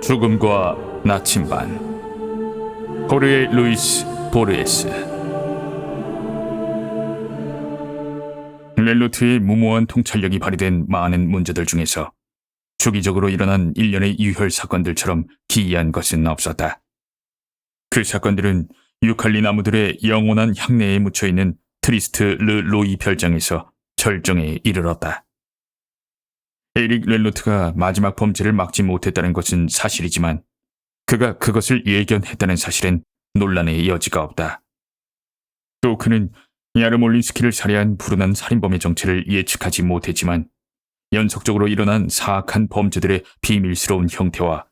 죽음과 나침반. 호르헤 루이스 보르헤스. 렐로트의 무모한 통찰력이 발휘된 많은 문제들 중에서 주기적으로 일어난 일련의 유혈 사건들처럼 기이한 것은 없었다. 그 사건들은 유칼리 나무들의 영원한 향내에 묻혀있는 트리스트 르 로이 별장에서 절정에 이르렀다. 에릭 렐로트가 마지막 범죄를 막지 못했다는 것은 사실이지만 그가 그것을 예견했다는 사실엔 논란의 여지가 없다. 또 그는 야르몰린스키를 살해한 불운한 살인범의 정체를 예측하지 못했지만 연속적으로 일어난 사악한 범죄들의 비밀스러운 형태와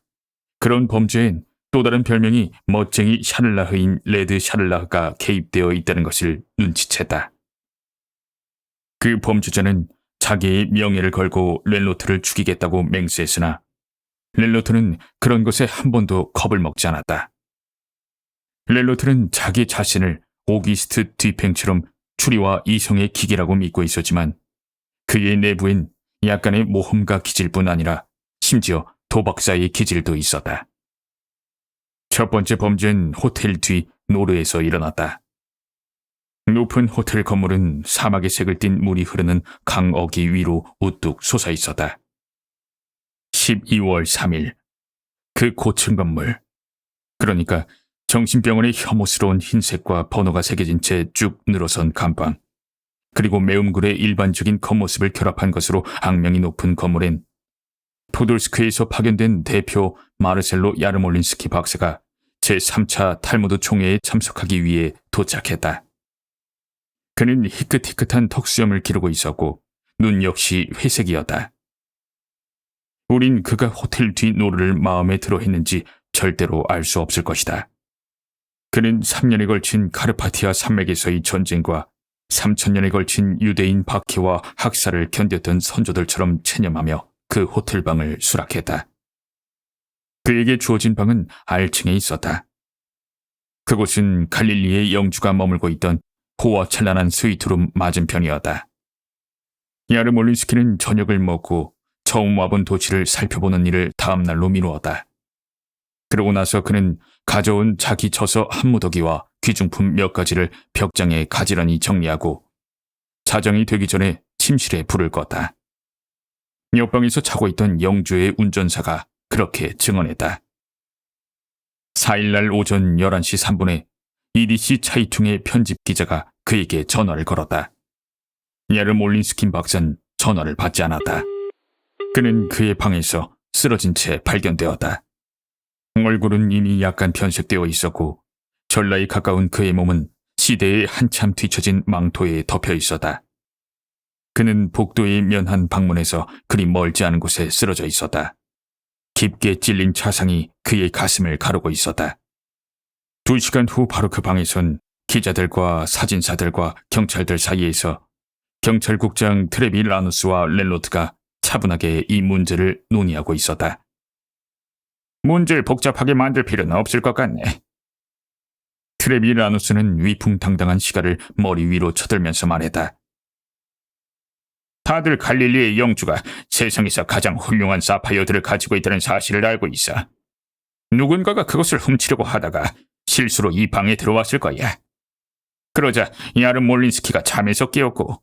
그런 범죄엔 또 다른 별명이 멋쟁이 샤를라흐인 레드 샤를라흐가 개입되어 있다는 것을 눈치챘다. 그 범죄자는 자기의 명예를 걸고 렐로트를 죽이겠다고 맹세했으나 렐로트는 그런 것에 한 번도 겁을 먹지 않았다. 렐로트는 자기 자신을 오기스트 뒤팽처럼 추리와 이성의 기계라고 믿고 있었지만 그의 내부엔 약간의 모험가 기질뿐 아니라 심지어 도박사의 기질도 있었다. 첫 번째 범죄는 호텔 뒤 노르에서 일어났다. 높은 호텔 건물은 사막의 색을 띤 물이 흐르는 강어기 위로 우뚝 솟아 있었다. 12월 3일, 그 고층 건물, 그러니까 정신병원의 혐오스러운 흰색과 번호가 새겨진 채 쭉 늘어선 간방, 그리고 매음굴의 일반적인 겉모습을 결합한 것으로 악명이 높은 건물엔 포돌스크에서 파견된 대표 마르셀로 야르몰린스키 박사가 제3차 탈무드 총회에 참석하기 위해 도착했다. 그는 희끗희끗한 턱수염을 기르고 있었고 눈 역시 회색이었다. 우린 그가 호텔 뒤 노르를 마음에 들어 했는지 절대로 알 수 없을 것이다. 그는 3년에 걸친 카르파티아 산맥에서의 전쟁과 3000년에 걸친 유대인 박해와 학살을 견뎠던 선조들처럼 체념하며 그 호텔방을 수락했다. 그에게 주어진 방은 알층에 있었다. 그곳은 갈릴리의 영주가 머물고 있던 호화찬란한 스위트룸 맞은편이었다. 야르몰린스키는 저녁을 먹고 처음 와본 도시를 살펴보는 일을 다음 날로 미루었다. 그러고 나서 그는 가져온 자기 저서 한 무더기와 귀중품 몇 가지를 벽장에 가지런히 정리하고 자정이 되기 전에 침실에 불을 껐다. 옆방에서 자고 있던 영주의 운전사가 그렇게 증언했다. 4일날 오전 11시 3분에 EDC 차이퉁의 편집 기자가 그에게 전화를 걸었다. 야르몰린스키 박사는 전화를 받지 않았다. 그는 그의 방에서 쓰러진 채 발견되었다. 얼굴은 이미 약간 변색되어 있었고 전라에 가까운 그의 몸은 시대에 한참 뒤처진 망토에 덮여 있었다. 그는 복도의 면한 방문에서 그리 멀지 않은 곳에 쓰러져 있었다. 깊게 찔린 차상이 그의 가슴을 가르고 있었다. 2시간 후 바로 그 방에선 기자들과 사진사들과 경찰들 사이에서 경찰국장 트레비 라누스와 렐로트가 차분하게 이 문제를 논의하고 있었다. 문제를 복잡하게 만들 필요는 없을 것 같네. 트레비 라누스는 위풍당당한 시가를 머리 위로 쳐들면서 말했다. 다들 갈릴리의 영주가 세상에서 가장 훌륭한 사파이어들을 가지고 있다는 사실을 알고 있어. 누군가가 그것을 훔치려고 하다가 실수로 이 방에 들어왔을 거야. 그러자 야르몰린스키가 잠에서 깨었고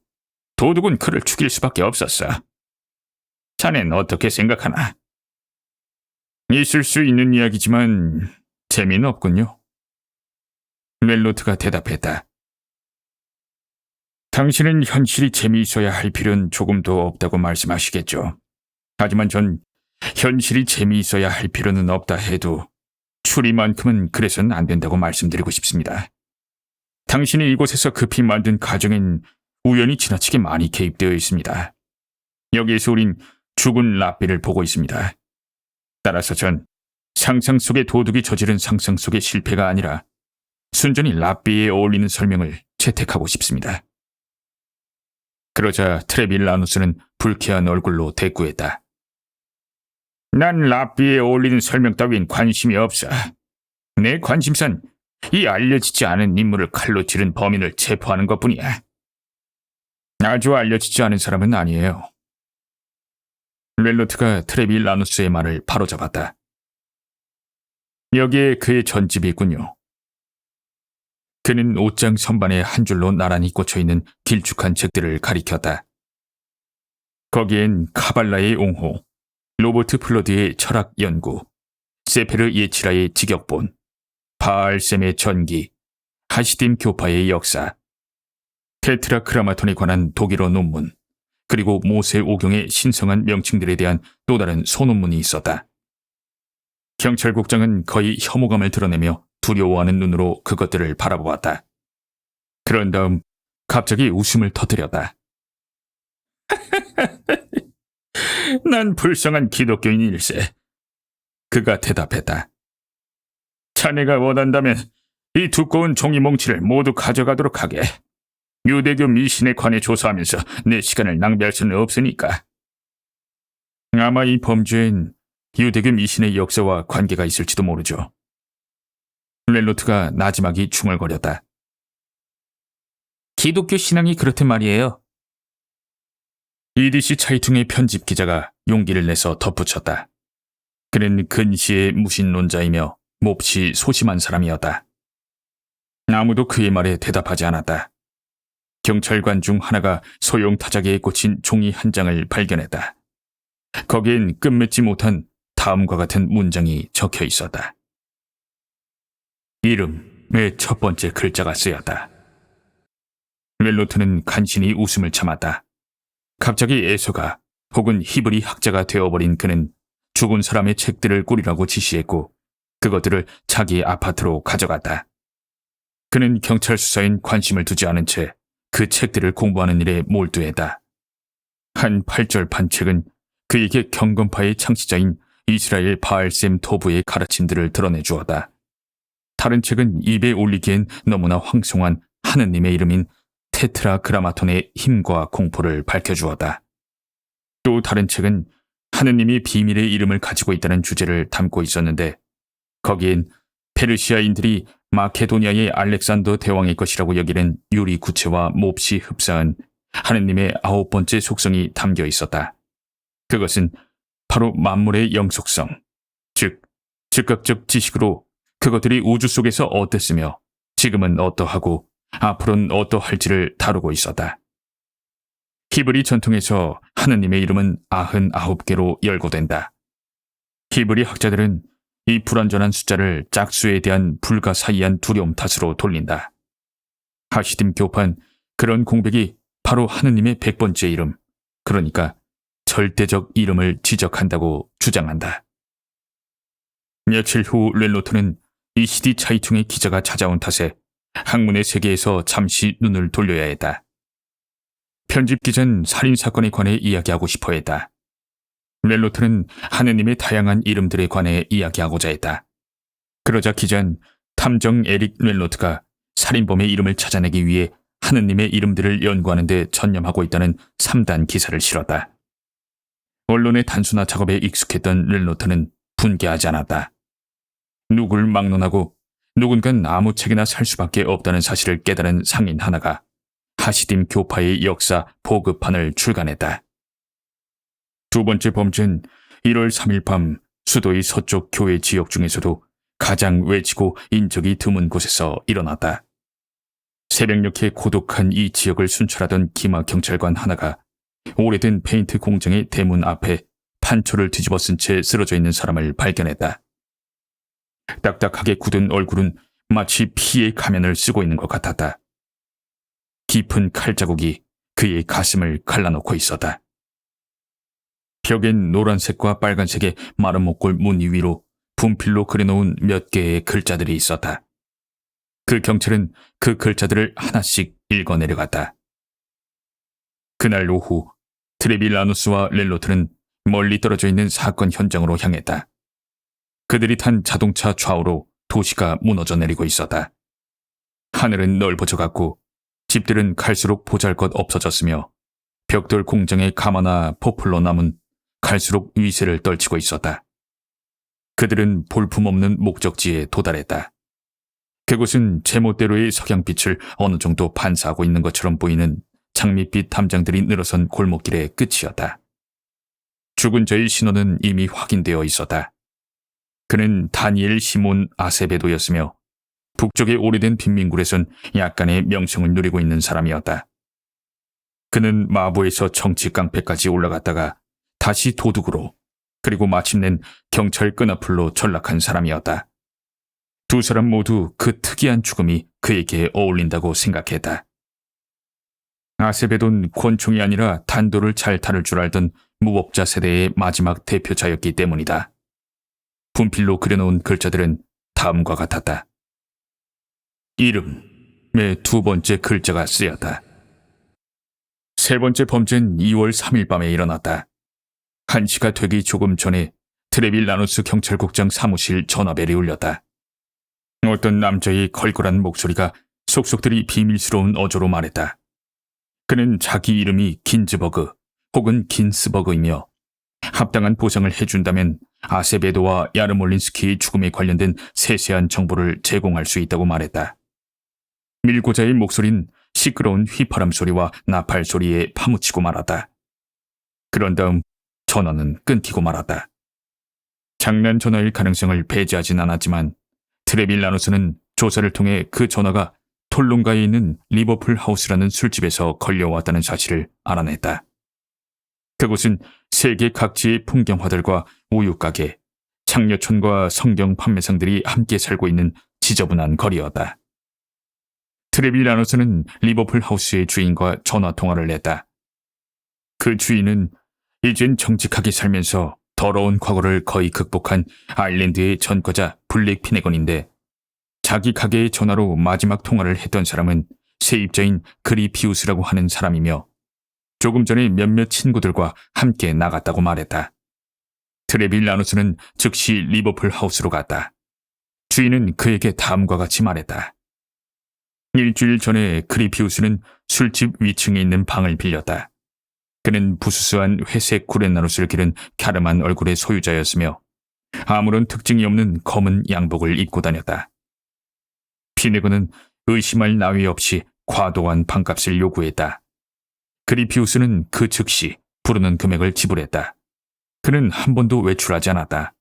도둑은 그를 죽일 수밖에 없었어. 자넨 어떻게 생각하나? 있을 수 있는 이야기지만 재미는 없군요. 렐로트가 대답했다. 당신은 현실이 재미있어야 할 필요는 조금도 없다고 말씀하시겠죠. 하지만 전 현실이 재미있어야 할 필요는 없다 해도 추리만큼은 그래서는 안 된다고 말씀드리고 싶습니다. 당신이 이곳에서 급히 만든 가정엔 우연히 지나치게 많이 개입되어 있습니다. 여기에서 우린 죽은 라삐를 보고 있습니다. 따라서 전 상상 속의 도둑이 저지른 상상 속의 실패가 아니라 순전히 라삐에 어울리는 설명을 채택하고 싶습니다. 그러자 트레빌라누스는 불쾌한 얼굴로 대꾸했다. 난 라삐에 어울리는 설명 따윈 관심이 없어. 내 관심사는 이 알려지지 않은 인물을 칼로 찌른 범인을 체포하는 것뿐이야. 아주 알려지지 않은 사람은 아니에요. 렐로트가 트레빌라누스의 말을 바로잡았다. 여기에 그의 전집이 있군요. 그는 옷장 선반에 한 줄로 나란히 꽂혀있는 길쭉한 책들을 가리켰다. 거기엔 카발라의 옹호, 로버트 플로드의 철학 연구, 세페르 예치라의 직역본, 바알셈의 전기, 하시딤 교파의 역사, 테트라크라마톤에 관한 독일어 논문, 그리고 모세 오경의 신성한 명칭들에 대한 또 다른 소논문이 있었다. 경찰국장은 거의 혐오감을 드러내며 두려워하는 눈으로 그것들을 바라보았다. 그런 다음 갑자기 웃음을 터뜨렸다. 난 불쌍한 기독교인일세. 그가 대답했다. 자네가 원한다면 이 두꺼운 종이 몽치를 모두 가져가도록 하게. 유대교 미신에 관해 조사하면서 내 시간을 낭비할 수는 없으니까. 아마 이 범죄엔 유대교 미신의 역사와 관계가 있을지도 모르죠. 렐로트가 나지막이 중얼거렸다. 기독교 신앙이 그렇단 말이에요. EDC 차이퉁의 편집 기자가 용기를 내서 덧붙였다. 그는 근시의 무신론자이며 몹시 소심한 사람이었다. 아무도 그의 말에 대답하지 않았다. 경찰관 중 하나가 소형 타자기에 꽂힌 종이 한 장을 발견했다. 거기엔 끝맺지 못한 다음과 같은 문장이 적혀 있었다. 이름의 첫 번째 글자가 쓰였다. 렐로트는 간신히 웃음을 참았다. 갑자기 에서가 혹은 히브리 학자가 되어버린 그는 죽은 사람의 책들을 꾸리라고 지시했고 그것들을 자기 아파트로 가져갔다. 그는 경찰 수사엔 관심을 두지 않은 채 그 책들을 공부하는 일에 몰두했다. 한 8절판 책은 그에게 경건파의 창시자인 이스라엘 바알셈 토브의 가르침들을 드러내 주었다. 다른 책은 입에 올리기엔 너무나 황송한 하느님의 이름인 테트라그라마톤의 힘과 공포를 밝혀주었다. 또 다른 책은 하느님이 비밀의 이름을 가지고 있다는 주제를 담고 있었는데 거기엔 페르시아인들이 마케도니아의 알렉산더 대왕의 것이라고 여기는 유리 구체와 몹시 흡사한 하느님의 9번째 속성이 담겨 있었다. 그것은 바로 만물의 영속성, 즉 즉각적 지식으로 그것들이 우주 속에서 어땠으며 지금은 어떠하고 앞으로는 어떠할지를 다루고 있었다. 히브리 전통에서 하느님의 이름은 99개로 열거된다. 히브리 학자들은 이 불완전한 숫자를 짝수에 대한 불가사의한 두려움 탓으로 돌린다. 하시딤 교파는 그런 공백이 바로 하느님의 100번째 이름, 그러니까 절대적 이름을 지적한다고 주장한다. 며칠 후 렐로트는 이시디 차이퉁의 기자가 찾아온 탓에 학문의 세계에서 잠시 눈을 돌려야 했다. 편집 기자는 살인사건에 관해 이야기하고 싶어 했다. 렐로트는 하느님의 다양한 이름들에 관해 이야기하고자 했다. 그러자 기자는 탐정 에릭 렐로트가 살인범의 이름을 찾아내기 위해 하느님의 이름들을 연구하는 데 전념하고 있다는 3단 기사를 실었다. 언론의 단순화 작업에 익숙했던 렐로트는 분개하지 않았다. 누굴 막론하고 누군간 아무 책이나 살 수밖에 없다는 사실을 깨달은 상인 하나가 하시딤 교파의 역사 보급판을 출간했다. 두 번째 범죄는 1월 3일 밤 수도의 서쪽 교회 지역 중에서도 가장 외지고 인적이 드문 곳에서 일어났다. 새벽녘에 고독한 이 지역을 순찰하던 기마 경찰관 하나가 오래된 페인트 공장의 대문 앞에 판초를 뒤집어 쓴 채 쓰러져 있는 사람을 발견했다. 딱딱하게 굳은 얼굴은 마치 피의 가면을 쓰고 있는 것 같았다. 깊은 칼자국이 그의 가슴을 갈라놓고 있었다. 벽엔 노란색과 빨간색의 마른 목골 무늬 위로 분필로 그려놓은 몇 개의 글자들이 있었다. 그 경찰은 그 글자들을 하나씩 읽어내려갔다. 그날 오후 트레빌라누스와 렐로트는 멀리 떨어져 있는 사건 현장으로 향했다. 그들이 탄 자동차 좌우로 도시가 무너져 내리고 있었다. 하늘은 넓어져갔고 집들은 갈수록 보잘것 없어졌으며 벽돌 공장의 가마나 포플러 나무는 갈수록 위세를 떨치고 있었다. 그들은 볼품없는 목적지에 도달했다. 그곳은 제멋대로의 석양빛을 어느 정도 반사하고 있는 것처럼 보이는 장밋빛 담장들이 늘어선 골목길의 끝이었다. 죽은 자의 신원은 이미 확인되어 있었다. 그는 다니엘 시몬 아세베도였으며 북쪽의 오래된 빈민굴에선 약간의 명성을 누리고 있는 사람이었다. 그는 마부에서 정치 깡패까지 올라갔다가 다시 도둑으로, 그리고 마침낸 경찰 끈앞으로 전락한 사람이었다. 두 사람 모두 그 특이한 죽음이 그에게 어울린다고 생각했다. 아세베도는 권총이 아니라 단도를 잘 다룰 줄 알던 무법자 세대의 마지막 대표자였기 때문이다. 분필로 그려놓은 글자들은 다음과 같았다. 이름의 두 번째 글자가 쓰였다. 세 번째 범죄는 2월 3일 밤에 일어났다. 1시가 되기 조금 전에 트레빌 라누스 경찰국장 사무실 전화벨이 울렸다. 어떤 남자의 걸걸한 목소리가 속속들이 비밀스러운 어조로 말했다. 그는 자기 이름이 긴즈버그 혹은 긴스버그이며 합당한 보상을 해준다면 아세베도와 야르몰린스키의 죽음에 관련된 세세한 정보를 제공할 수 있다고 말했다. 밀고자의 목소리는 시끄러운 휘파람 소리와 나팔 소리에 파묻히고 말았다. 그런 다음 전화는 끊기고 말았다. 장난 전화일 가능성을 배제하진 않았지만 트레빌 라누스는 조사를 통해 그 전화가 톨론가에 있는 리버풀 하우스라는 술집에서 걸려왔다는 사실을 알아냈다. 그곳은 세계 각지의 풍경화들과 우유가게, 장려촌과 성경 판매상들이 함께 살고 있는 지저분한 거리였다. 트레빌 라누스는 리버풀 하우스의 주인과 전화통화를 했다. 그 주인은 이젠 정직하게 살면서 더러운 과거를 거의 극복한 아일랜드의 전과자 블랙 피네건인데, 자기 가게의 전화로 마지막 통화를 했던 사람은 세입자인 그리피우스라고 하는 사람이며 조금 전에 몇몇 친구들과 함께 나갔다고 말했다. 트레빌 라누스는 즉시 리버풀 하우스로 갔다. 주인은 그에게 다음과 같이 말했다. 일주일 전에 그리피우스는 술집 위층에 있는 방을 빌렸다. 그는 부스스한 회색 구렛나룻을 기른 갸름한 얼굴의 소유자였으며 아무런 특징이 없는 검은 양복을 입고 다녔다. 피네그는 의심할 나위 없이 과도한 방값을 요구했다. 그리피우스는 그 즉시 부르는 금액을 지불했다. 그는 한 번도 외출하지 않았다.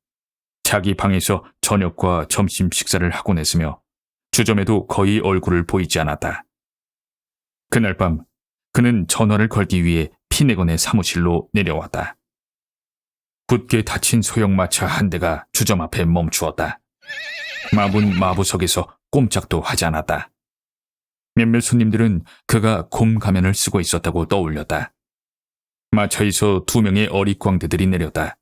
자기 방에서 저녁과 점심 식사를 하곤 했으며 주점에도 거의 얼굴을 보이지 않았다. 그날 밤 그는 전화를 걸기 위해 피네건의 사무실로 내려왔다. 굳게 닫힌 소형마차 한 대가 주점 앞에 멈추었다. 마부는 마부석에서 꼼짝도 하지 않았다. 몇몇 손님들은 그가 곰 가면을 쓰고 있었다고 떠올렸다. 마차에서 2명의 어릿광대들이 내렸다.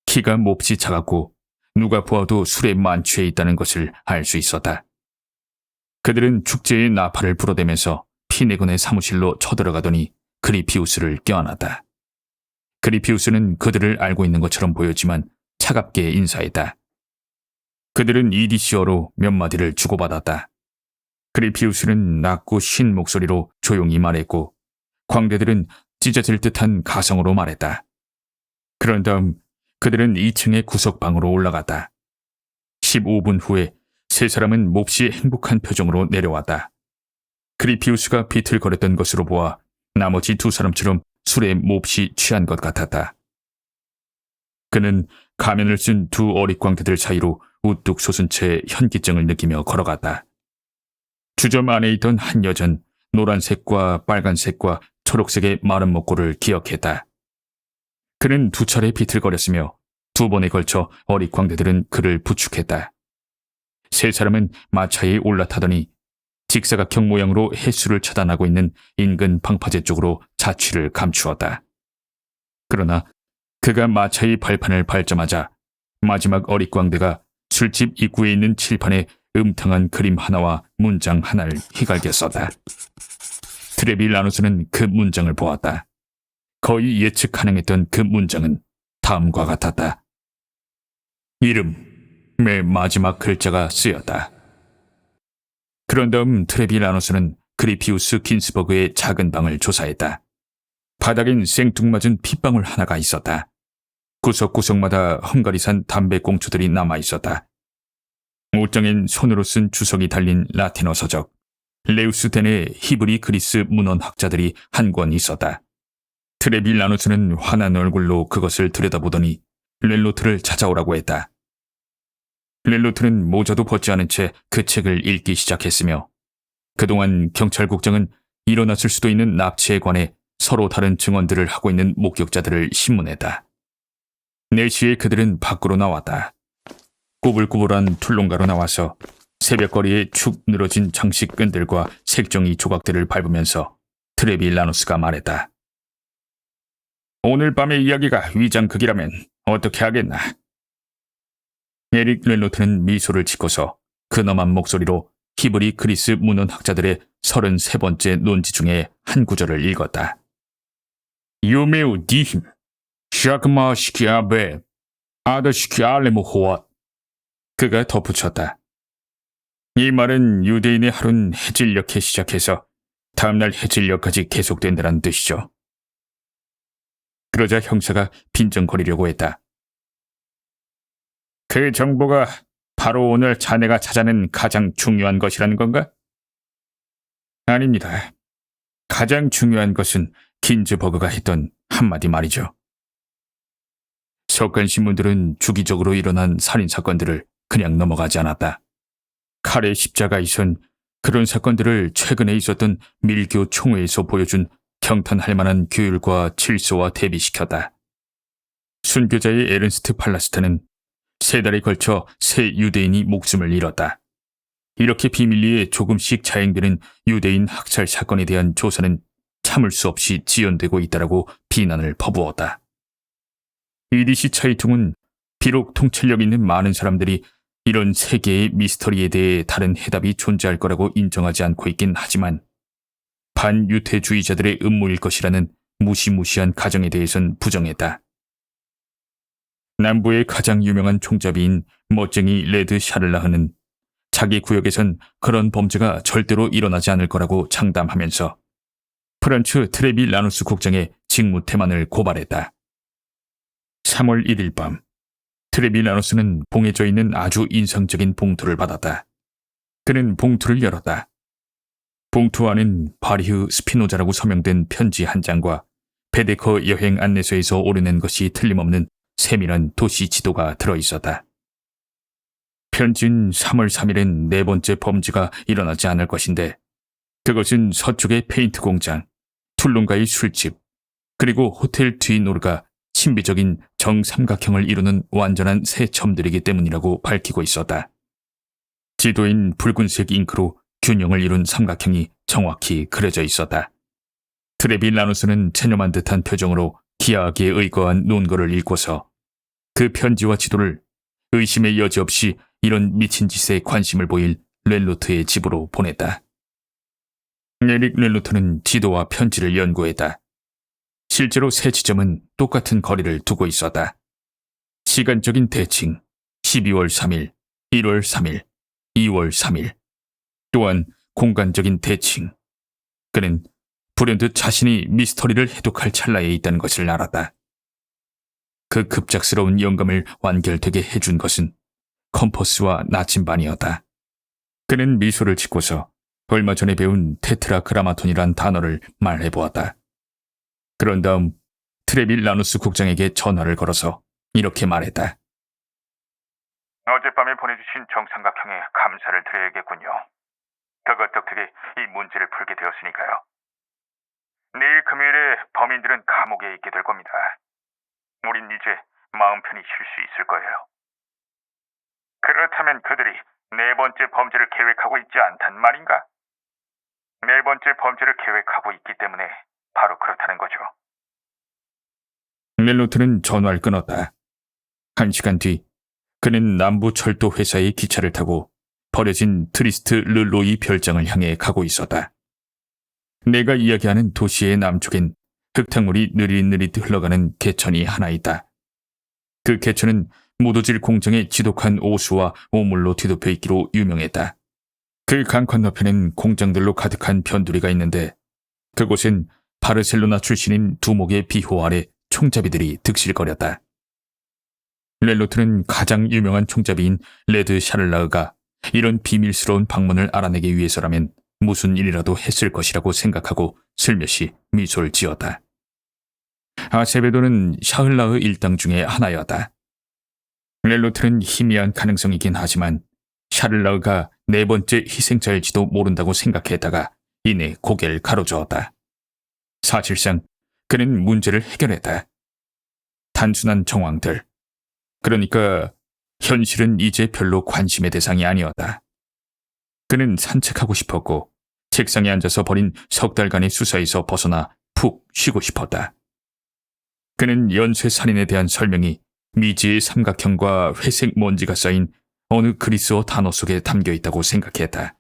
키가 몹시 작았고 누가 보아도 술에 만취해 있다는 것을 알 수 있었다. 그들은 축제의 나팔을 불어대면서 피네건의 사무실로 쳐들어가더니 그리피우스를 껴안았다. 그리피우스는 그들을 알고 있는 것처럼 보였지만 차갑게 인사했다. 그들은 이디시어로 몇 마디를 주고받았다. 그리피우스는 낮고 쉰 목소리로 조용히 말했고 광대들은 찢어질 듯한 가성으로 말했다. 그런 다음 그들은 2층의 구석방으로 올라갔다. 15분 후에 세 사람은 몹시 행복한 표정으로 내려왔다. 그리피우스가 비틀거렸던 것으로 보아 나머지 두 사람처럼 술에 몹시 취한 것 같았다. 그는 가면을 쓴 두 어릿광대들 사이로 우뚝 솟은 채 현기증을 느끼며 걸어갔다. 주점 안에 있던 한 여자는 노란색과 빨간색과 초록색의 마른 목골을 기억했다. 그는 2차례 비틀거렸으며 2번에 걸쳐 어릿광대들은 그를 부축했다. 세 사람은 마차에 올라타더니 직사각형 모양으로 횟수를 차단하고 있는 인근 방파제 쪽으로 자취를 감추었다. 그러나 그가 마차의 발판을 밟자마자 마지막 어릿광대가 술집 입구에 있는 칠판에 음탕한 그림 하나와 문장 하나를 휘갈겨 썼다. 트레빌 라누스는 그 문장을 보았다. 거의 예측 가능했던 그 문장은 다음과 같았다. 이름의 마지막 글자가 쓰였다. 그런 다음 트레빌 라누스는 그리피우스 긴스버그의 작은 방을 조사했다. 바닥엔 생뚱맞은 핏방울 하나가 있었다. 구석구석마다 헝가리 산 담배꽁초들이 남아있었다. 옷장엔 손으로 쓴 주석이 달린 라틴어 서적, 레우스덴의 히브리 그리스 문헌 학자들이 한 권 있었다. 트레빌 라누스는 환한 얼굴로 그것을 들여다보더니 렐로트를 찾아오라고 했다. 렐로트는 모자도 벗지 않은 채 그 책을 읽기 시작했으며 그동안 경찰국장은 일어났을 수도 있는 납치에 관해 서로 다른 증언들을 하고 있는 목격자들을 신문했다. 4시에 그들은 밖으로 나왔다. 꾸불꾸불한 툴롱가로 나와서 새벽거리에 축 늘어진 장식끈들과 색종이 조각들을 밟으면서 트레비 라누스가 말했다. 오늘 밤의 이야기가 위장극이라면 어떻게 하겠나? 에릭 렐로트는 미소를 짓고서 근엄한 목소리로 히브리 그리스 문헌학자들의 33번째 논지 중에 한 구절을 읽었다. 유메우 디힘 샤크마 시키아베 아더 시키알레모 호앗. 그가 덧붙였다. 이 말은 유대인의 하루는 해질녘에 시작해서 다음날 해질녘까지 계속된다는 뜻이죠. 그러자 형사가 빈정거리려고 했다. 그 정보가 바로 오늘 자네가 찾아낸 가장 중요한 것이라는 건가? 아닙니다. 가장 중요한 것은 긴즈버그가 했던 한마디 말이죠. 석간신문들은 주기적으로 일어난 살인사건들을 그냥 넘어가지 않았다. 칼의 십자가이선 그런 사건들을 최근에 있었던 밀교 총회에서 보여준 경탄할 만한 규율과 질서와 대비시켰다. 순교자의 에른스트 팔라스트는 3달에 걸쳐 3 유대인이 목숨을 잃었다. 이렇게 비밀리에 조금씩 자행되는 유대인 학살 사건에 대한 조사는 참을 수 없이 지연되고 있다라고 비난을 퍼부었다. 이디시 차이퉁은 비록 통찰력 있는 많은 사람들이 이런 세계의 미스터리에 대해 다른 해답이 존재할 거라고 인정하지 않고 있긴 하지만 반유태주의자들의 음모일 것이라는 무시무시한 가정에 대해선 부정했다. 남부의 가장 유명한 총잡이인 멋쟁이 레드 샤를라흐는 자기 구역에선 그런 범죄가 절대로 일어나지 않을 거라고 장담하면서 프란츠 트레비 라누스 국장의 직무 태만을 고발했다. 3월 1일 밤 트레비 라누스는 봉해져 있는 아주 인상적인 봉투를 받았다. 그는 봉투를 열었다. 봉투 안엔 바리흐 스피노자라고 서명된 편지 한 장과 베데커 여행 안내소에서 오르낸 것이 틀림없는 세밀한 도시 지도가 들어있었다. 편지는 3월 3일엔 4번째 범죄가 일어나지 않을 것인데 그것은 서쪽의 페인트 공장, 툴룬가의 술집, 그리고 호텔 뒤노르가 신비적인 정삼각형을 이루는 완전한 새 점들이기 때문이라고 밝히고 있었다. 지도인 붉은색 잉크로 균형을 이룬 삼각형이 정확히 그려져 있었다. 트레비 라누스는 체념한 듯한 표정으로 기하학에 의거한 논거를 읽고서 그 편지와 지도를 의심의 여지 없이 이런 미친 짓에 관심을 보일 렐로트의 집으로 보냈다. 에릭 렐로트는 지도와 편지를 연구했다. 실제로 세 지점은 똑같은 거리를 두고 있었다. 시간적인 대칭 12월 3일, 1월 3일, 2월 3일. 또한 공간적인 대칭. 그는 불현듯 자신이 미스터리를 해독할 찰나에 있다는 것을 알았다. 그 급작스러운 영감을 완결되게 해준 것은 컴퍼스와 나침반이었다. 그는 미소를 짓고서 얼마 전에 배운 테트라그라마톤이란 단어를 말해보았다. 그런 다음 트레비 라누스 국장에게 전화를 걸어서 이렇게 말했다. 어젯밤에 보내주신 정삼각형에 감사를 드려야겠군요. 그것 덕택에 이 문제를 풀게 되었으니까요. 내일 금요일에 범인들은 감옥에 있게 될 겁니다. 우린 이제 마음 편히 쉴 수 있을 거예요. 그렇다면 그들이 4번째 범죄를 계획하고 있지 않단 말인가? 4번째 범죄를 계획하고 있기 때문에 바로 그렇다는 거죠. 멜로트는 전화를 끊었다. 1시간 뒤 그는 남부 철도 회사의 기차를 타고 버려진 트리스트 르로이 별장을 향해 가고 있었다. 내가 이야기하는 도시의 남쪽엔 흙탕물이 느릿느릿 흘러가는 개천이 하나 있다. 그 개천은 무도질 공정의 지독한 오수와 오물로 뒤덮여 있기로 유명했다. 그 강 건너편엔 공장들로 가득한 변두리가 있는데 그곳엔 바르셀로나 출신인 두목의 비호 아래 총잡이들이 득실거렸다. 렐로트는 가장 유명한 총잡이인 레드 샤를라흐가 이런 비밀스러운 방문을 알아내기 위해서라면 무슨 일이라도 했을 것이라고 생각하고 슬며시 미소를 지었다. 아세베도는 샤흘라흐 일당 중에 하나였다. 렐로트는 희미한 가능성이긴 하지만 샤를라흐가 네 번째 희생자일지도 모른다고 생각했다가 이내 고개를 가로저었다. 사실상 그는 문제를 해결했다. 단순한 정황들. 그러니까 현실은 이제 별로 관심의 대상이 아니었다. 그는 산책하고 싶었고 책상에 앉아서 버린 석 달간의 수사에서 벗어나 푹 쉬고 싶었다. 그는 연쇄살인에 대한 설명이 미지의 삼각형과 회색 먼지가 쌓인 어느 그리스어 단어 속에 담겨 있다고 생각했다.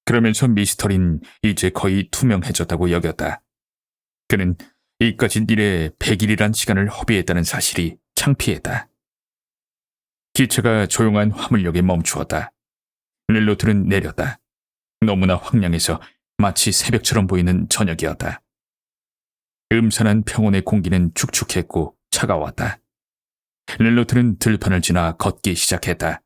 그러면서 미스터리는 이제 거의 투명해졌다고 여겼다. 그는 이까진 일에 100일이란 시간을 허비했다는 사실이 창피했다. 기차가 조용한 화물역에 멈추었다. 렐로트는 내렸다. 너무나 황량해서 마치 새벽처럼 보이는 저녁이었다. 음산한 평원의 공기는 축축했고 차가웠다. 렐로트는 들판을 지나 걷기 시작했다.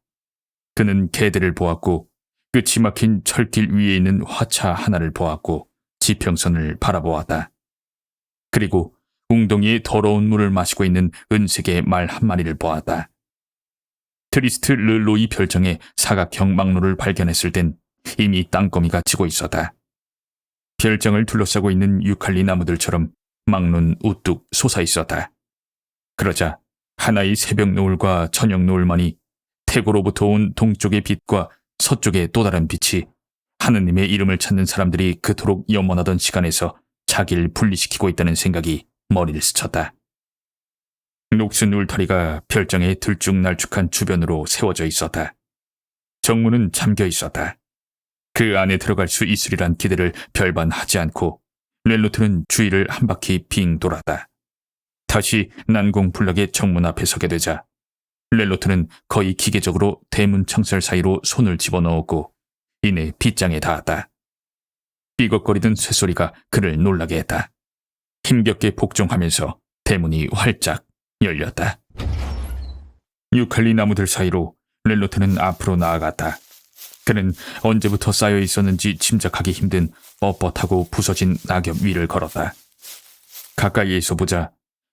그는 개들을 보았고 끝이 막힌 철길 위에 있는 화차 하나를 보았고 지평선을 바라보았다. 그리고 웅덩이에 더러운 물을 마시고 있는 은색의 말 한 마리를 보았다. 트리스트 르로이 별장의 사각형 막루를 발견했을 땐 이미 땅거미가 지고 있었다. 별장을 둘러싸고 있는 유칼리 나무들처럼 막루는 우뚝 솟아 있었다. 그러자 하나의 새벽 노을과 저녁 노을만이 태고로부터 온 동쪽의 빛과 서쪽의 또 다른 빛이 하느님의 이름을 찾는 사람들이 그토록 염원하던 시간에서 자기를 분리시키고 있다는 생각이 머리를 스쳤다. 녹슨 울타리가 별장의 들쭉날쭉한 주변으로 세워져 있었다. 정문은 잠겨 있었다. 그 안에 들어갈 수 있으리란 기대를 별반 하지 않고 렐로트는 주위를 한 바퀴 빙 돌았다. 다시 난공불락의 정문 앞에 서게 되자 렐로트는 거의 기계적으로 대문 창살 사이로 손을 집어넣었고 이내 빗장에 닿았다. 삐걱거리던 쇠소리가 그를 놀라게 했다. 힘겹게 복종하면서 대문이 활짝 열렸다. 유칼리 나무들 사이로 렐로트는 앞으로 나아갔다. 그는 언제부터 쌓여 있었는지 짐작하기 힘든 뻣뻣하고 부서진 낙엽 위를 걸었다. 가까이에서 보자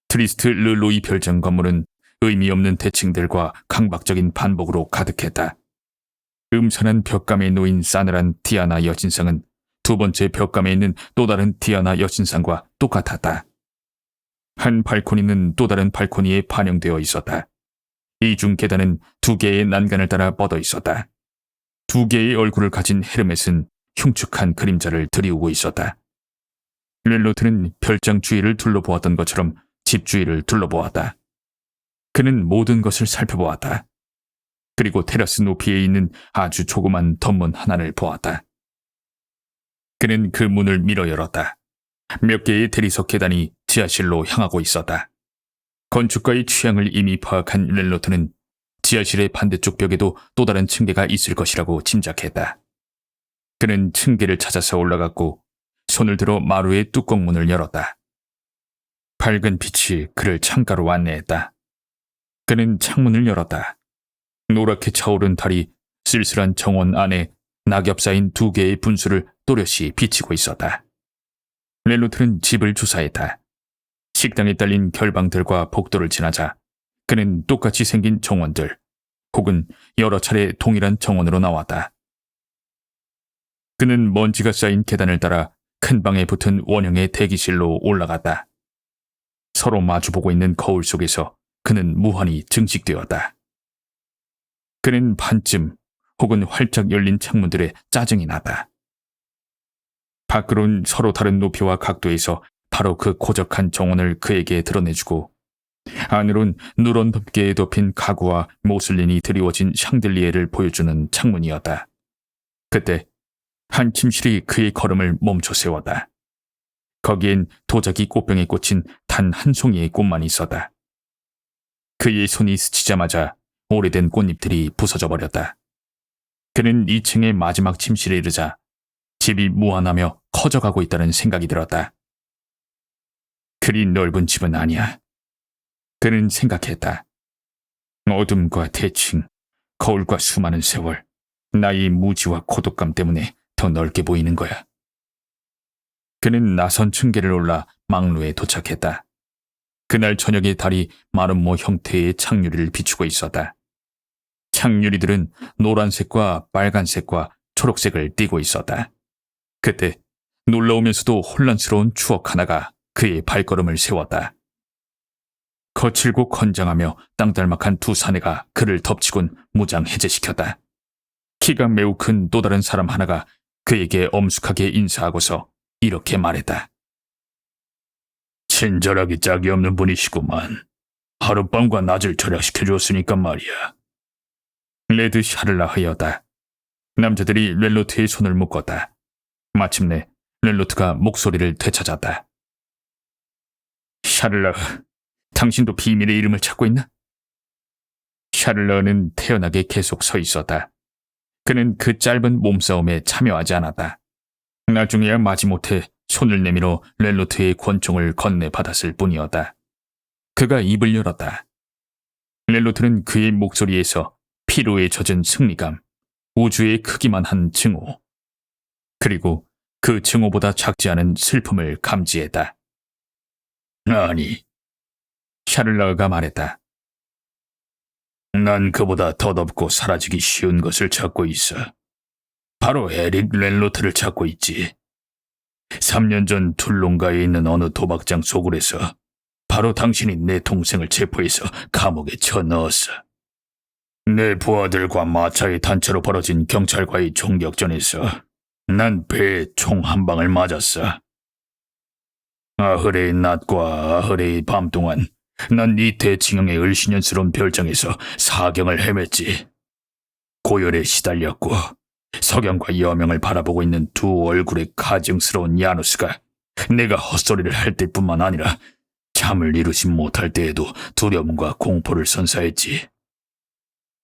트리스트 르로이 별장 건물은 의미 없는 대칭들과 강박적인 반복으로 가득했다. 음산한 벽감에 놓인 싸늘한 디아나 여신상은 두 번째 벽감에 있는 또 다른 디아나 여신상과 똑같았다. 한 발코니는 또 다른 발코니에 반영되어 있었다. 이중 계단은 두 개의 난간을 따라 뻗어 있었다. 두 개의 얼굴을 가진 헤르멧은 흉측한 그림자를 드리우고 있었다. 렐로트는 별장 주위를 둘러보았던 것처럼 집 주위를 둘러보았다. 그는 모든 것을 살펴보았다. 그리고 테라스 높이에 있는 아주 조그만 덧문 하나를 보았다. 그는 그 문을 밀어 열었다. 몇 개의 대리석 계단이 지하실로 향하고 있었다. 건축가의 취향을 이미 파악한 렐로트는 지하실의 반대쪽 벽에도 또 다른 층계가 있을 것이라고 짐작했다. 그는 층계를 찾아서 올라갔고 손을 들어 마루의 뚜껑문을 열었다. 밝은 빛이 그를 창가로 안내했다. 그는 창문을 열었다. 노랗게 차오른 달이 쓸쓸한 정원 안에 낙엽 쌓인 두 개의 분수를 또렷이 비치고 있었다. 렐로트는 집을 조사했다. 식당에 딸린 결방들과 복도를 지나자 그는 똑같이 생긴 정원들 혹은 여러 차례 동일한 정원으로 나왔다. 그는 먼지가 쌓인 계단을 따라 큰 방에 붙은 원형의 대기실로 올라갔다. 서로 마주보고 있는 거울 속에서 그는 무한히 증식되었다. 그는 반쯤 혹은 활짝 열린 창문들에 짜증이 났다. 밖으론 서로 다른 높이와 각도에서 바로 그 고적한 정원을 그에게 드러내주고 안으론 누런 덮개에 덮인 가구와 모슬린이 드리워진 샹들리에를 보여주는 창문이었다. 그때 한 침실이 그의 걸음을 멈춰 세웠다. 거기엔 도자기 꽃병에 꽂힌 단 한 송이의 꽃만 있었다. 그의 손이 스치자마자 오래된 꽃잎들이 부서져 버렸다. 그는 2층의 마지막 침실에 이르자 집이 무한하며 커져가고 있다는 생각이 들었다. 그리 넓은 집은 아니야. 그는 생각했다. 어둠과 대칭, 거울과 수많은 세월, 나의 무지와 고독감 때문에 더 넓게 보이는 거야. 그는 나선 층계를 올라 막루에 도착했다. 그날 저녁에 달이 마름모 형태의 창유리를 비추고 있었다. 창유리들은 노란색과 빨간색과 초록색을 띠고 있었다. 그때 놀라우면서도 혼란스러운 추억 하나가 그의 발걸음을 세웠다. 거칠고 건장하며 땅딸막한 두 사내가 그를 덮치곤 무장해제시켰다. 키가 매우 큰 또 다른 사람 하나가 그에게 엄숙하게 인사하고서 이렇게 말했다. 친절하기 짝이 없는 분이시구만. 하룻밤과 낮을 절약시켜 주었으니까 말이야. 레드 샤를라흐였다. 남자들이 렐로트의 손을 묶었다. 마침내 렐로트가 목소리를 되찾았다. 샤를라흐, 당신도 비밀의 이름을 찾고 있나? 샤를라흐는 태연하게 계속 서 있었다. 그는 그 짧은 몸싸움에 참여하지 않았다. 나중에야 마지못해 손을 내밀어 렐로트의 권총을 건네받았을 뿐이었다. 그가 입을 열었다. 렐로트는 그의 목소리에서 피로에 젖은 승리감, 우주의 크기만 한 증오, 그리고 그 증오보다 작지 않은 슬픔을 감지했다. 아니, 샤를라흐가 말했다. 난 그보다 더덥고 사라지기 쉬운 것을 찾고 있어. 바로 에릭 렐로트를 찾고 있지. 3년 전 툴롱가에 있는 어느 도박장 소굴에서 바로 당신이 내 동생을 체포해서 감옥에 쳐넣었어. 내 부하들과 마차의 단체로 벌어진 경찰과의 총격전에서 난 배에 총 한 방을 맞았어. 아흐레의 낮과 아흐레의 밤 동안 난 이 대칭형의 을신연스러운 별장에서 사경을 헤맸지. 고열에 시달렸고 석양과 여명을 바라보고 있는 두 얼굴의 가증스러운 야누스가 내가 헛소리를 할 때뿐만 아니라 잠을 이루지 못할 때에도 두려움과 공포를 선사했지.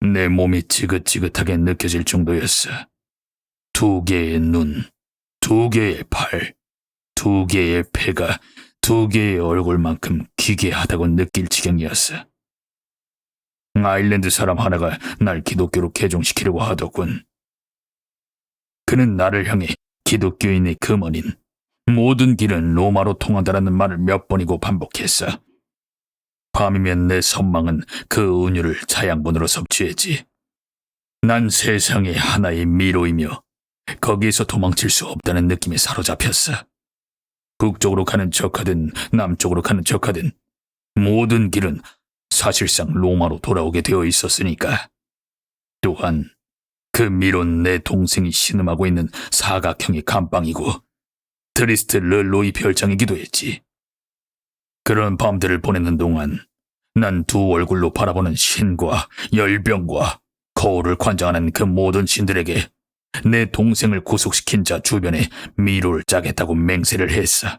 내 몸이 지긋지긋하게 느껴질 정도였어. 2개의 눈, 2개의 팔, 2개의 폐가 2개의 얼굴만큼 기괴하다고 느낄 지경이었어. 아일랜드 사람 하나가 날 기독교로 개종시키려고 하더군. 그는 나를 향해 기독교인의 금원인 모든 길은 로마로 통한다라는 말을 몇 번이고 반복했어. 밤이면 내 선망은 그 은유를 자양분으로 섭취했지. 난 세상의 하나의 미로이며 거기에서 도망칠 수 없다는 느낌에 사로잡혔어. 북쪽으로 가는 척하든 남쪽으로 가는 척하든 모든 길은 사실상 로마로 돌아오게 되어 있었으니까. 또한 그 미로는 내 동생이 신음하고 있는 사각형의 감방이고 트리스트 르로이 별장이기도 했지. 그런 밤들을 보내는 동안 난 두 얼굴로 바라보는 신과 열병과 거울을 관장하는 그 모든 신들에게 내 동생을 구속시킨 자 주변에 미로를 짜겠다고 맹세를 했어.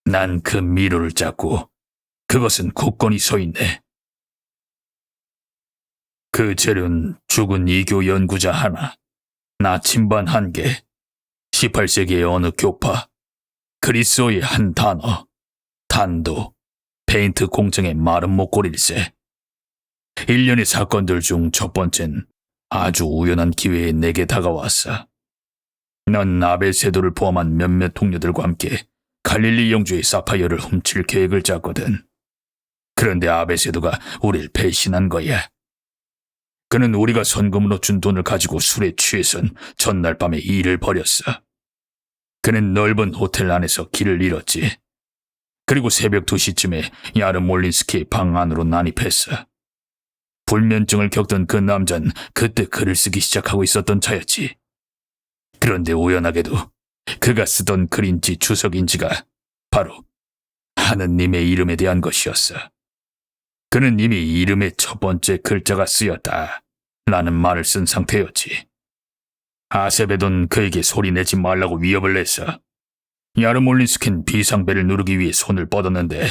난 그 미로를 짰고 그것은 굳건히 서 있네. 그 재료는 죽은 이교 연구자 하나, 나침반 1개, 18세기의 어느 교파, 그리스어의 한 단어, 단도, 페인트 공정의 마른 목걸일세. 1년의 사건들 중 첫 번째는 아주 우연한 기회에 내게 다가왔어. 난 아벨세도를 포함한 몇몇 동료들과 함께 갈릴리 영주의 사파이어를 훔칠 계획을 짰거든. 그런데 아벨세도가 우릴 배신한 거야. 그는 우리가 선금으로 준 돈을 가지고 술에 취해선 전날 밤에 일을 벌였어. 그는 넓은 호텔 안에서 길을 잃었지. 그리고 새벽 2시쯤에 야르몰린스키의 방 안으로 난입했어. 불면증을 겪던 그 남자는 그때 글을 쓰기 시작하고 있었던 차였지. 그런데 우연하게도 그가 쓰던 글인지 주석인지가 바로 하느님의 이름에 대한 것이었어. 그는 이미 이름의 첫 번째 글자가 쓰였다 라는 말을 쓴 상태였지. 아세베돈 그에게 소리내지 말라고 위협을 했어. 야르몰린스키는 비상벨을 누르기 위해 손을 뻗었는데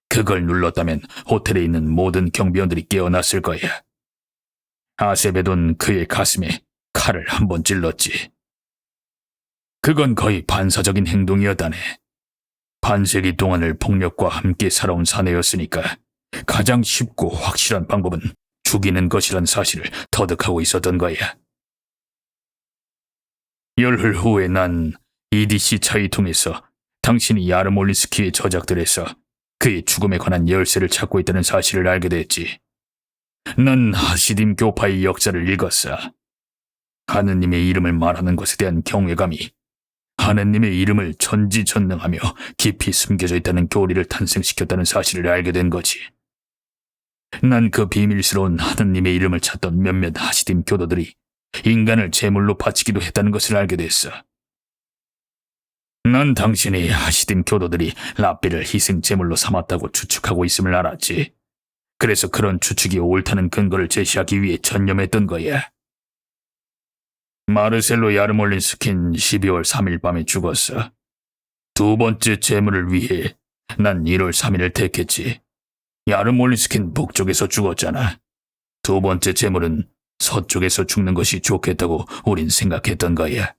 그걸 눌렀다면 호텔에 있는 모든 경비원들이 깨어났을 거야. 아세베돈 그의 가슴에 칼을 한 번 찔렀지. 그건 거의 반사적인 행동이었다네. 반세기 동안을 폭력과 함께 살아온 사내였으니까 가장 쉽고 확실한 방법은 죽이는 것이란 사실을 터득하고 있었던 거야. 열흘 후에 난 EDC 차이통에서 당신이 야르몰린스키의 저작들에서 그의 죽음에 관한 열쇠를 찾고 있다는 사실을 알게 됐지. 난 하시딤 교파의 역사를 읽었어. 하느님의 이름을 말하는 것에 대한 경외감이 하느님의 이름을 전지전능하며 깊이 숨겨져 있다는 교리를 탄생시켰다는 사실을 알게 된 거지. 난 그 비밀스러운 하느님의 이름을 찾던 몇몇 하시딤 교도들이 인간을 제물로 바치기도 했다는 것을 알게 됐어. 난 당신이 하시딤 교도들이 랍비를 희생 제물로 삼았다고 추측하고 있음을 알았지. 그래서 그런 추측이 옳다는 근거를 제시하기 위해 전념했던 거야. 마르셀로 야르몰린스킨 12월 3일 밤에 죽었어. 두 번째 제물을 위해 난 1월 3일을 택했지. 야르몰린스킨 북쪽에서 죽었잖아. 두 번째 제물은 서쪽에서 죽는 것이 좋겠다고 우린 생각했던 거야.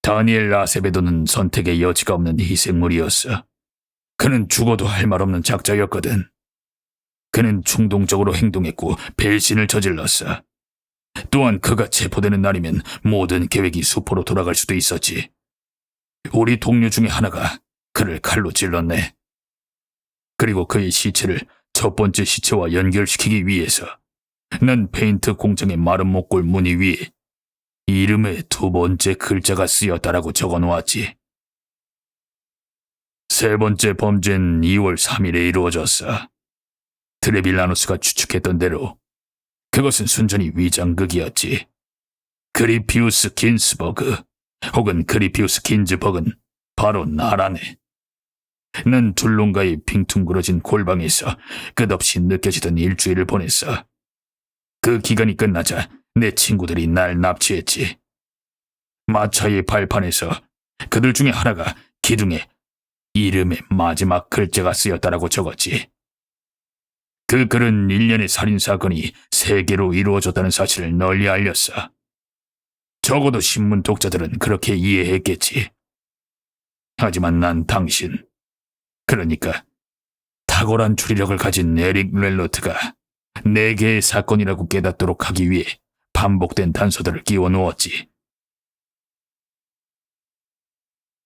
다니엘 라세베도는 선택의 여지가 없는 희생물이었어. 그는 죽어도 할 말 없는 작자였거든. 그는 충동적으로 행동했고 배신을 저질렀어. 또한 그가 체포되는 날이면 모든 계획이 수포로 돌아갈 수도 있었지. 우리 동료 중에 하나가 그를 칼로 찔렀네. 그리고 그의 시체를 첫 번째 시체와 연결시키기 위해서 난 페인트 공장의 마른 목골 무늬 위에 이름의 두 번째 글자가 쓰였다라고 적어놓았지. 세 번째 범죄는 2월 3일에 이루어졌어. 트레빌라누스가 추측했던 대로 그것은 순전히 위장극이었지. 그리피우스 긴스버그 혹은 그리피우스 긴즈버그는 바로 나라네. 난 둘론가의 빙퉁그러진 골방에서 끝없이 느껴지던 일주일을 보냈어. 그 기간이 끝나자 내 친구들이 날 납치했지. 마차의 발판에서 그들 중에 하나가 기둥에 이름의 마지막 글자가 쓰였다라고 적었지. 그 글은 일련의 살인사건이 3개로 이루어졌다는 사실을 널리 알렸어. 적어도 신문 독자들은 그렇게 이해했겠지. 하지만 난 당신, 그러니까 탁월한 추리력을 가진 에릭 렐로트가 4개의 사건이라고 깨닫도록 하기 위해 반복된 단서들을 끼워 놓았지.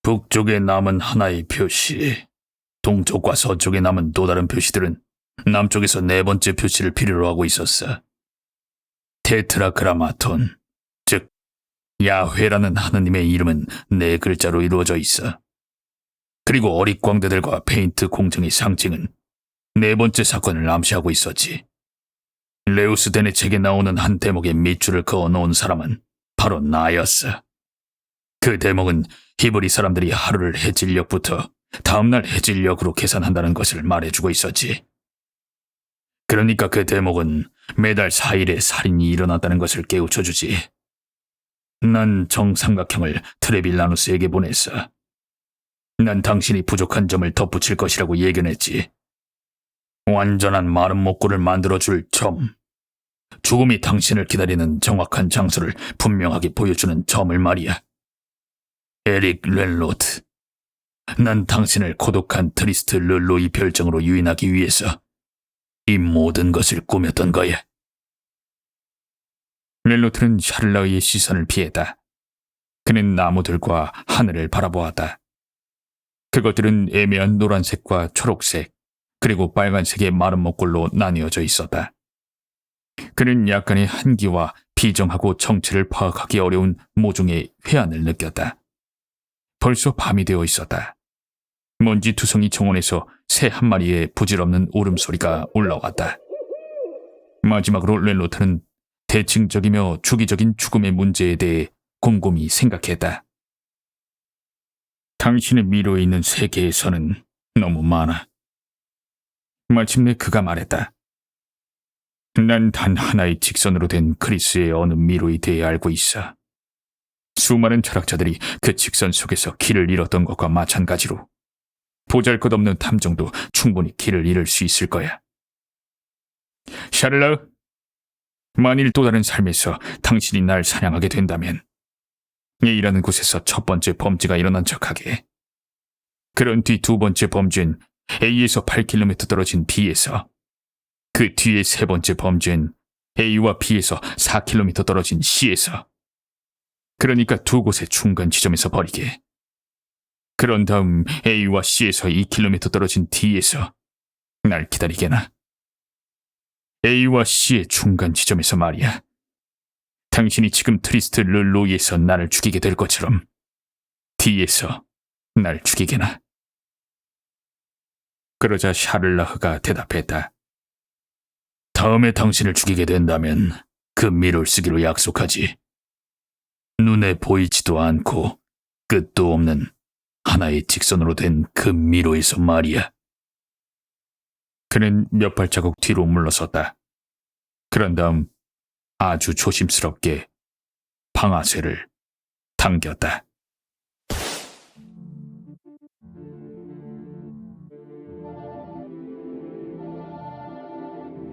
북쪽에 남은 하나의 표시, 동쪽과 서쪽에 남은 또 다른 표시들은 남쪽에서 4번째 표시를 필요로 하고 있었어. 테트라그라마톤, 즉 야훼라는 하느님의 이름은 4글자로 이루어져 있어. 그리고 어릿광대들과 페인트 공정의 상징은 4번째 사건을 암시하고 있었지. 레우스덴의 책에 나오는 한 대목에 밑줄을 그어 놓은 사람은 바로 나였어. 그 대목은 히브리 사람들이 하루를 해질녘부터 다음날 해질녘으로 계산한다는 것을 말해주고 있었지. 그러니까 그 대목은 매달 4일에 살인이 일어났다는 것을 깨우쳐주지. 난 정삼각형을 트레빌라누스에게 보냈어. 난 당신이 부족한 점을 덧붙일 것이라고 예견했지. 완전한 마른 목골을 만들어줄 점, 죽음이 당신을 기다리는 정확한 장소를 분명하게 보여주는 점을 말이야. 에릭 렐로트, 난 당신을 고독한 트리스트 르로이 별정으로 유인하기 위해서 이 모든 것을 꾸몄던 거야. 렐로트는 샤를라의 시선을 피했다. 그는 나무들과 하늘을 바라보았다. 그것들은 애매한 노란색과 초록색, 그리고 빨간색의 마른 목골로 나뉘어져 있었다. 그는 약간의 한기와 비정하고 정체를 파악하기 어려운 모종의 회한을 느꼈다. 벌써 밤이 되어 있었다. 먼지투성이 정원에서 새 한 마리의 부질없는 울음소리가 올라왔다. 마지막으로 렐로트는 대칭적이며 주기적인 죽음의 문제에 대해 곰곰이 생각했다. 당신의 미로에 있는 세계에서는 너무 많아. 마침내 그가 말했다. 난 단 하나의 직선으로 된 그리스의 어느 미로에 대해 알고 있어. 수많은 철학자들이 그 직선 속에서 길을 잃었던 것과 마찬가지로 보잘것없는 탐정도 충분히 길을 잃을 수 있을 거야. 샤를라, 만일 또 다른 삶에서 당신이 날 사냥하게 된다면 A라는 곳에서 첫 번째 범죄가 일어난 척하게. 그런 뒤 두 번째 범죄는 A에서 8km 떨어진 B에서, 그 뒤에 세 번째 범죄는 A와 B에서 4km 떨어진 C에서, 그러니까 두 곳의 중간 지점에서 벌이게. 그런 다음 A와 C에서 2km 떨어진 D에서 날 기다리게나. A와 C의 중간 지점에서 말이야. 당신이 지금 트리스트 르로이에서 나를 죽이게 될 것처럼 D에서 날 죽이게나. 그러자 샤를라흐가 대답했다. 다음에 당신을 죽이게 된다면 그 미를 쓰기로 약속하지. 눈에 보이지도 않고 끝도 없는 하나의 직선으로 된 그 미로에서 말이야. 그는 몇 발자국 뒤로 물러섰다. 그런 다음 아주 조심스럽게 방아쇠를 당겼다.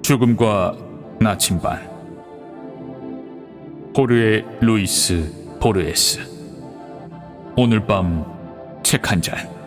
죽음과 나침반. 호르에 루이스 보르에스. 오늘 밤 책 한 잔.